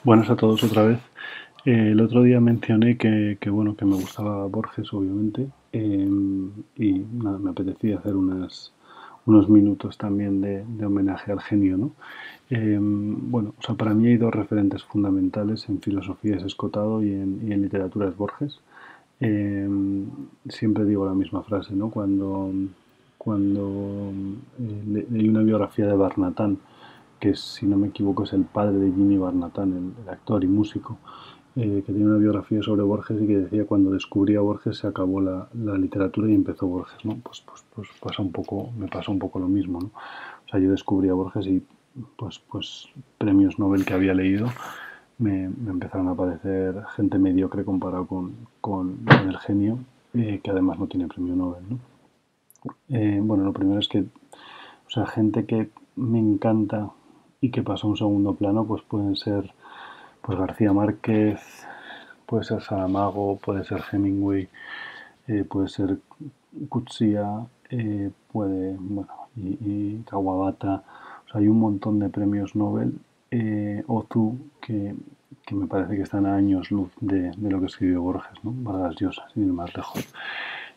Buenas a todos otra vez. El otro día mencioné bueno, que me gustaba Borges, obviamente, y nada, me apetecía hacer unos minutos también de homenaje al genio, ¿no? Bueno, o sea, para mí hay dos referentes fundamentales en filosofía es Escotado y en literatura es Borges. Eh, Siempre digo la misma frase, ¿no? Cuando leí una biografía de Barnatán, que si no me equivoco es el padre de Jimmy Barnatán, el actor y músico, que tiene una biografía sobre Borges y que decía cuando descubrí a Borges se acabó la literatura y empezó Borges, ¿no? Pues pasa un poco, me pasa un poco lo mismo, ¿no? O sea, yo descubrí a Borges y pues premios Nobel que había leído me empezaron a parecer gente mediocre comparado con el genio, que además no tiene premio Nobel, ¿no? Bueno, lo primero es que, o sea, gente que me encanta y que pasa a un segundo plano, pues pueden ser pues García Márquez, puede ser Saramago, puede ser Hemingway, puede ser Kutsia, bueno, y Kawabata. O sea, hay un montón de premios Nobel, Ozu, que me parece que están a años luz de lo que escribió Borges, ¿no? Vargas Llosa, sin ir más lejos.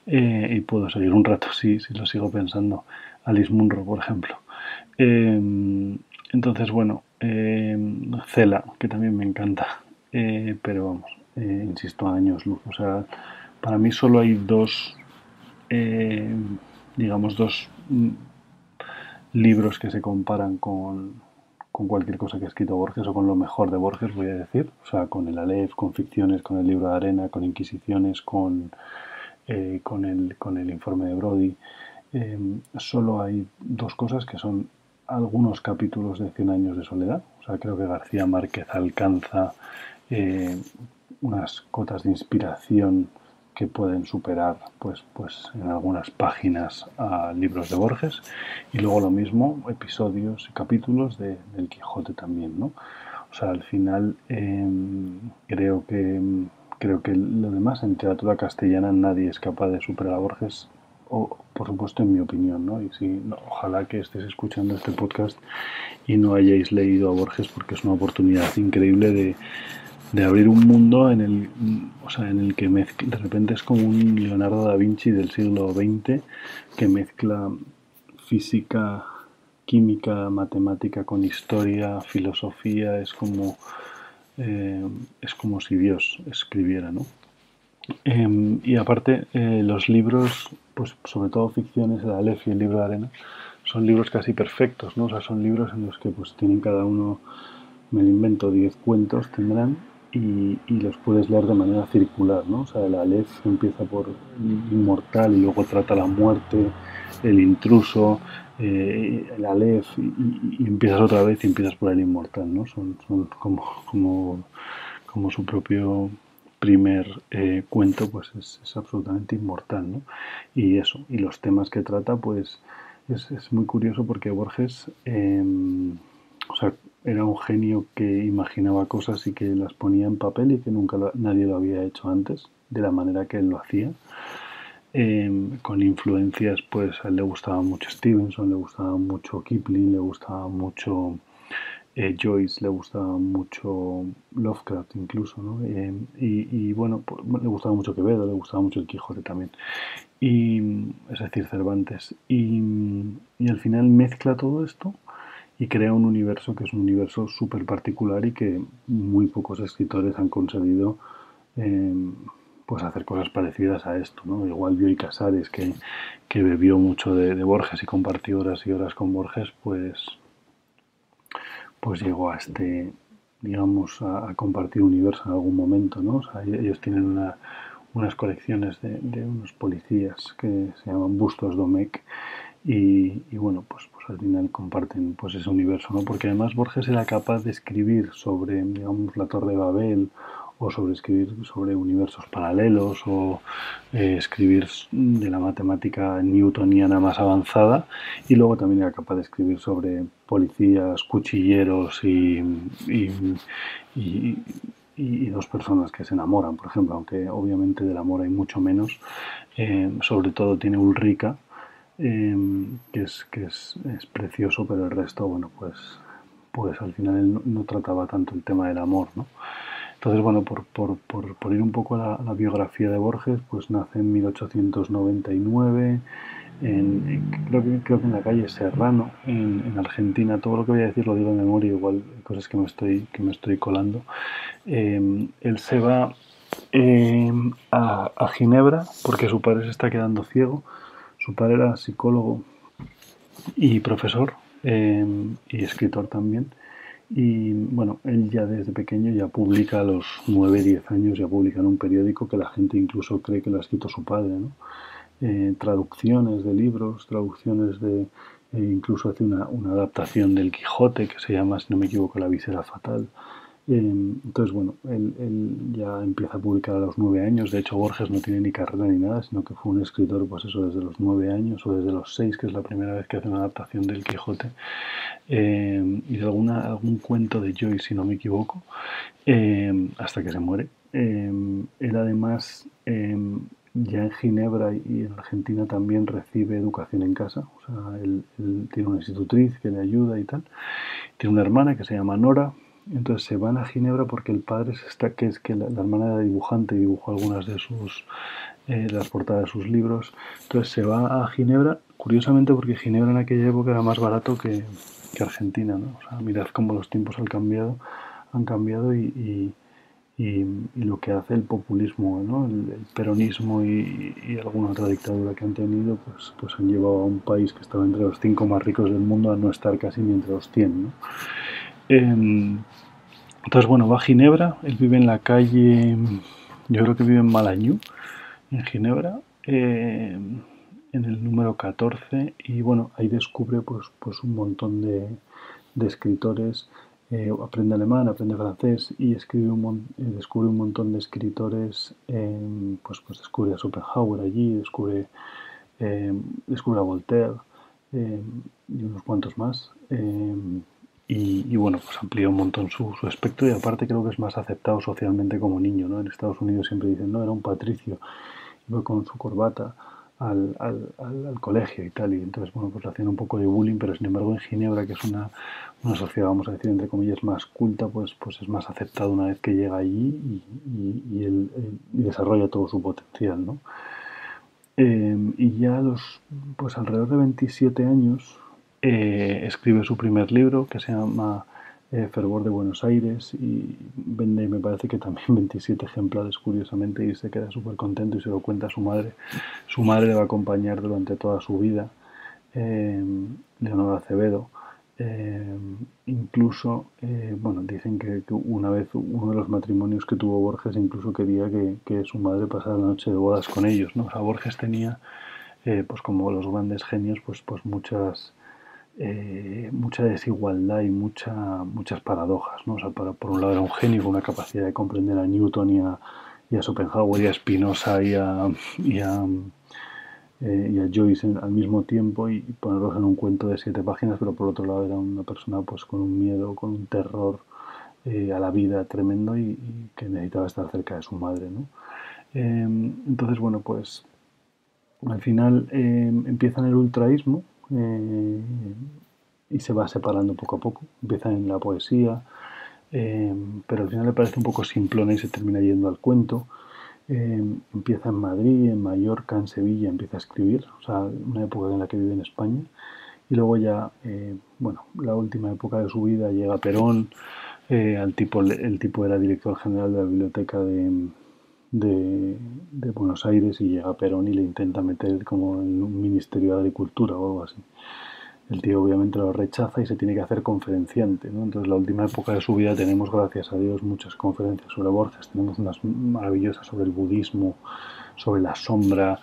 Y puedo seguir un rato si lo sigo pensando. Alice Munro, por ejemplo. Entonces, bueno, Cela, que también me encanta. Pero vamos, insisto, a años luz. O sea, para mí solo hay dos, eh, digamos, dos libros que se comparan con cualquier cosa que ha escrito Borges o con lo mejor de Borges, voy a decir. O sea, con el Aleph, con ficciones, con el libro de arena, con Inquisiciones, con el informe de Brody. Solo hay dos cosas que son algunos capítulos de Cien años de soledad. O sea, creo que García Márquez alcanza eh, unas cotas de inspiración que pueden superar pues en algunas páginas a libros de Borges y luego lo mismo episodios y capítulos del Quijote también, ¿no? O sea, al final creo que lo demás en literatura castellana nadie es capaz de superar a Borges, o por supuesto en mi opinión, ¿no? Y si no, ojalá que estés escuchando este podcast y no hayáis leído a Borges porque es una oportunidad increíble de abrir un mundo o sea, en el que de repente es como un Leonardo da Vinci del siglo XX que mezcla física, química, matemática con historia, filosofía, es como si Dios escribiera, ¿no? Y aparte, los libros, pues sobre todo ficciones, el Aleph y el libro de arena, son libros casi perfectos, ¿no? O sea, son libros en los que pues tienen cada uno, me lo invento, 10 cuentos tendrán y los puedes leer de manera circular, ¿no? O sea, el Aleph empieza por inmortal y luego trata la muerte, el intruso, el Aleph y empiezas otra vez y empiezas por el inmortal, ¿no? Son como su propio primer cuento, pues es absolutamente inmortal, ¿no? Y eso, y los temas que trata, pues es muy curioso porque Borges, o sea, era un genio que imaginaba cosas y que las ponía en papel y que nunca nadie lo había hecho antes, de la manera que él lo hacía. Con influencias, pues a él le gustaba mucho Stevenson, le gustaba mucho Kipling, le gustaba mucho Joyce, le gustaba mucho Lovecraft incluso, ¿no? Y bueno, pues, le gustaba mucho Quevedo, le gustaba mucho el Quijote también. Y, es decir, Cervantes. Y al final mezcla todo esto y crea un universo que es un universo súper particular y que muy pocos escritores han conseguido eh, pues hacer cosas parecidas a esto, ¿no? Igual Bioy Casares, que bebió mucho de Borges y compartió horas y horas con Borges, pues llegó a digamos, a compartir universo en algún momento, ¿no? O sea, ellos tienen unas colecciones de unos policías que se llaman Bustos Domecq y bueno, pues al final comparten pues ese universo, ¿no? Porque además Borges era capaz de escribir sobre, digamos, la Torre de Babel o sobre escribir sobre universos paralelos o escribir de la matemática newtoniana más avanzada y luego también era capaz de escribir sobre policías, cuchilleros y, y, y dos personas que se enamoran, por ejemplo, aunque obviamente del amor hay mucho menos. Sobre todo tiene Ulrica, que es precioso, pero el resto, bueno, pues al final él no trataba tanto el tema del amor, ¿no? Entonces, bueno, por ir un poco a la biografía de Borges, pues nace en 1899, creo que en la calle Serrano, en Argentina. Todo lo que voy a decir lo digo de memoria, igual hay cosas que me estoy colando. Él se va a Ginebra porque su padre se está quedando ciego. Su padre era psicólogo y profesor, y escritor también. Y bueno, él ya desde pequeño ya publica a los 9 10 años, ya publica en un periódico que la gente incluso cree que lo ha escrito su padre, ¿no? Traducciones de libros, traducciones de... incluso hace una adaptación del Quijote que se llama, si no me equivoco, La visera fatal. Entonces, bueno, él ya empieza a publicar a los 9 años. De hecho, Borges no tiene ni carrera ni nada, sino que fue un escritor, pues eso, desde los 9 años o desde los 6, que es la primera vez que hace una adaptación del Quijote, y de algún cuento de Joyce, si no me equivoco, hasta que se muere. Él además, ya en Ginebra y en Argentina también recibe educación en casa. O sea, él tiene una institutriz que le ayuda y tal. Tiene una hermana que se llama Nora. Entonces se van a Ginebra porque el padre que es que la hermana era dibujante y dibujó algunas de las portadas de sus libros. Entonces se va a Ginebra, curiosamente porque Ginebra en aquella época era más barato que Argentina, ¿no? O sea, mirad cómo los tiempos han cambiado y lo que hace el populismo, ¿no? El peronismo y alguna otra dictadura que han tenido, pues han llevado a un país que estaba entre los 5 más ricos del mundo a no estar casi ni entre los 100, ¿no? Eh, entonces, bueno, va a Ginebra, él vive en la calle, yo creo que vive en Malañú, en Ginebra, en el número 14, y bueno, ahí descubre pues un montón de escritores, aprende alemán, aprende francés y descubre un montón de escritores, pues descubre a Schopenhauer allí, descubre a Voltaire, y unos cuantos más. Y bueno, pues amplía un montón su espectro y aparte creo que es más aceptado socialmente como niño, ¿no? En Estados Unidos siempre dicen, no, era un patricio, iba con su corbata al colegio y tal, y entonces, bueno, pues le hacían un poco de bullying, pero sin embargo en Ginebra, que es una sociedad, vamos a decir, entre comillas, más culta, pues es más aceptado una vez que llega allí y desarrolla todo su potencial, ¿no? Y ya pues alrededor de 27 años, escribe su primer libro que se llama Fervor de Buenos Aires y vende, me parece que también 27 ejemplares, curiosamente, y se queda súper contento y se lo cuenta a su madre. Su madre le va a acompañar durante toda su vida, eh, Leonor Acevedo. Eh, Incluso, bueno, dicen que una vez uno de los matrimonios que tuvo Borges incluso quería que su madre pasara la noche de bodas con ellos, ¿no? O sea, Borges tenía, pues como los grandes genios, pues mucha desigualdad y muchas paradojas, ¿no? O sea, por un lado era un genio con una capacidad de comprender a Newton y a Schopenhauer y a Spinoza y a Joyce al mismo tiempo y ponerlos en un cuento de 7 páginas, pero por otro lado era una persona pues con un miedo, con un terror, a la vida tremendo y que necesitaba estar cerca de su madre, ¿no? Entonces, bueno, pues al final, empieza en el ultraísmo, y se va separando poco a poco. Empieza en la poesía, pero al final le parece un poco simplona y se termina yendo al cuento. Empieza en Madrid, en Mallorca, en Sevilla, empieza a escribir, o sea, una época en la que vive en España. Y luego ya, bueno, la última época de su vida llega Perón, el tipo era director general de la biblioteca de Buenos Aires y llega Perón y le intenta meter como en un ministerio de Agricultura o algo así. El tío obviamente lo rechaza y se tiene que hacer conferenciante, ¿no? Entonces la última época de su vida tenemos, gracias a Dios, muchas conferencias sobre Borges. Tenemos unas maravillosas sobre el budismo, sobre la sombra,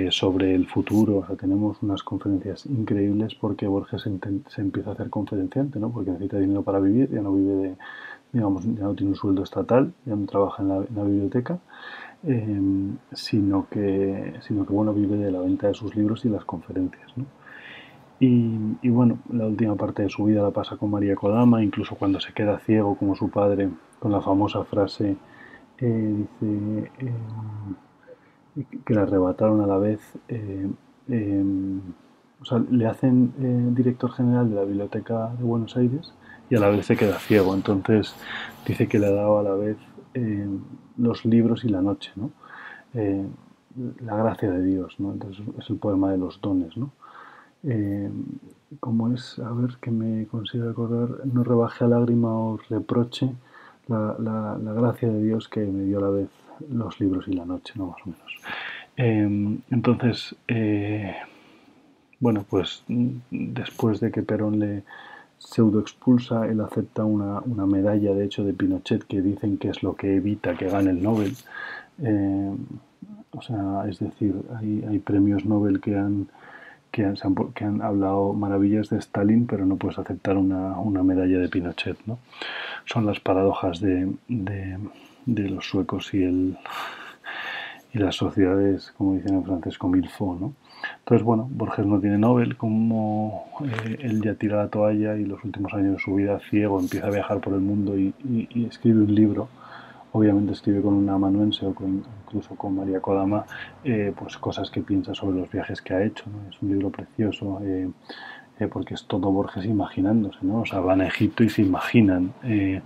sobre el futuro. O sea, tenemos unas conferencias increíbles porque Borges se empieza a hacer conferenciante, ¿no? Porque necesita dinero para vivir, ya no vive digamos, ya no tiene un sueldo estatal, ya no trabaja en la biblioteca, sino que, bueno, vive de la venta de sus libros y las conferencias, ¿no? Y bueno, la última parte de su vida la pasa con María Kodama, incluso cuando se queda ciego como su padre, con la famosa frase, dice, que le arrebataron a la vez, o sea, le hacen director general de la Biblioteca de Buenos Aires y a la vez se queda ciego. Entonces dice que le ha dado a la vez eh, los libros y la noche, ¿no? Eh, la gracia de Dios, ¿no? Entonces es el poema de los dones, ¿no? Eh, Como es, a ver, que me consigo acordar, no rebaje a lágrima o reproche la gracia de Dios que me dio a la vez los libros y la noche, ¿no? Más o menos. Entonces, bueno, pues después de que Perón le pseudo expulsa, él acepta una medalla, de hecho, de Pinochet, que dicen que es lo que evita que gane el Nobel. Eh, o sea, es decir, hay premios Nobel que han hablado maravillas de Stalin, pero no puedes aceptar una medalla de Pinochet, ¿no? Son las paradojas de los suecos y las sociedades, como dicen en francés, comme il faut, ¿no? Entonces, bueno, Borges no tiene Nobel, como él ya tira la toalla y los últimos años de su vida ciego empieza a viajar por el mundo y escribe un libro. Obviamente escribe con una amanuense o incluso con María Kodama, pues cosas que piensa sobre los viajes que ha hecho, ¿no? Es un libro precioso, porque es todo Borges imaginándose, ¿no? O sea, van a Egipto y se imaginan eh,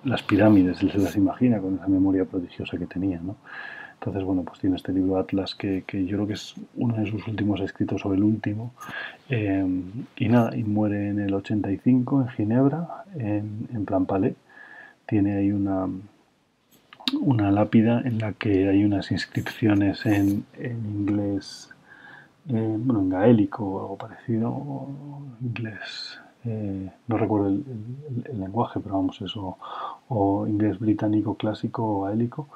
las pirámides, él se las imagina con esa memoria prodigiosa que tenía, ¿no? Entonces, bueno, pues tiene este libro Atlas que yo creo que es uno de sus últimos escritos sobre el último. Eh, y nada, y muere en el 85 en Ginebra, en plan palais. Tiene ahí una lápida en la que hay unas inscripciones en inglés, bueno, en gaélico o algo parecido, o inglés, no recuerdo el lenguaje, pero vamos, eso, o inglés británico clásico o gaélico,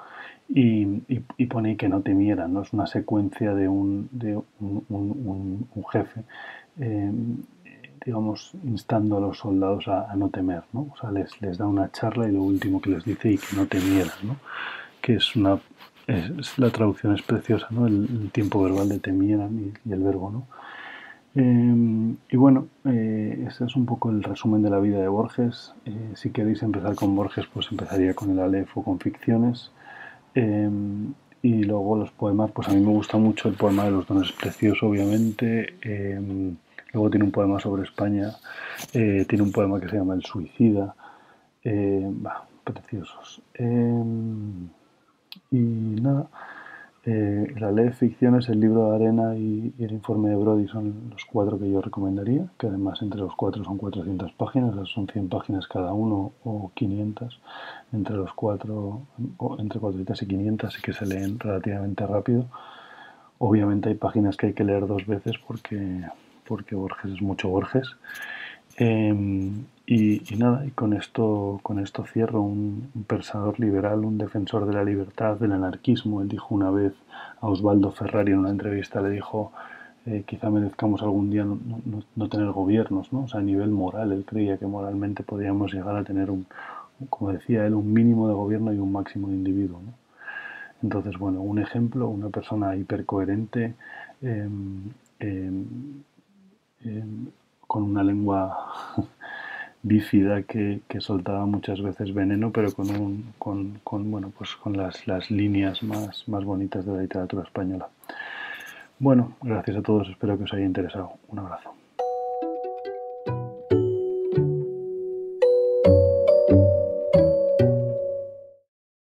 y pone ahí que no temieran, ¿no? Es una secuencia de un jefe, eh, digamos, instando a los soldados a no temer, ¿no? O sea, les da una charla y lo último que les dice y que no temieran, ¿no? Que la traducción es preciosa, ¿no? El tiempo verbal de temieran y el verbo, ¿no? Y bueno, ese es un poco el resumen de la vida de Borges. Si queréis empezar con Borges, pues empezaría con el Aleph o con ficciones. Eh, y luego los poemas, pues a mí me gusta mucho el poema de los dones, es precioso, obviamente. Luego tiene un poema sobre España, tiene un poema que se llama El Suicida. Preciosos. Y nada, la ley de ficciones, el libro de Arena y el informe de Brody son los cuatro que yo recomendaría, que además entre los cuatro son 400 páginas, son 100 páginas cada uno o 500, entre los cuatro, o entre 400 y 500, y que se leen relativamente rápido. Obviamente hay páginas que hay que leer dos veces porque Borges es mucho Borges. Y nada, y con esto cierro un pensador liberal, un defensor de la libertad, del anarquismo. Él dijo una vez a Osvaldo Ferrari en una entrevista, le dijo, quizá merezcamos algún día no tener gobiernos, ¿no? O sea, a nivel moral, él creía que moralmente podríamos llegar a tener como decía él, un mínimo de gobierno y un máximo de individuo, ¿no? Entonces, bueno, un ejemplo, una persona hipercoherente, eh, eh, eh, con una lengua bífida que soltaba muchas veces veneno, pero bueno, pues con las líneas más bonitas de la literatura española. Bueno, gracias a todos, espero que os haya interesado. Un abrazo.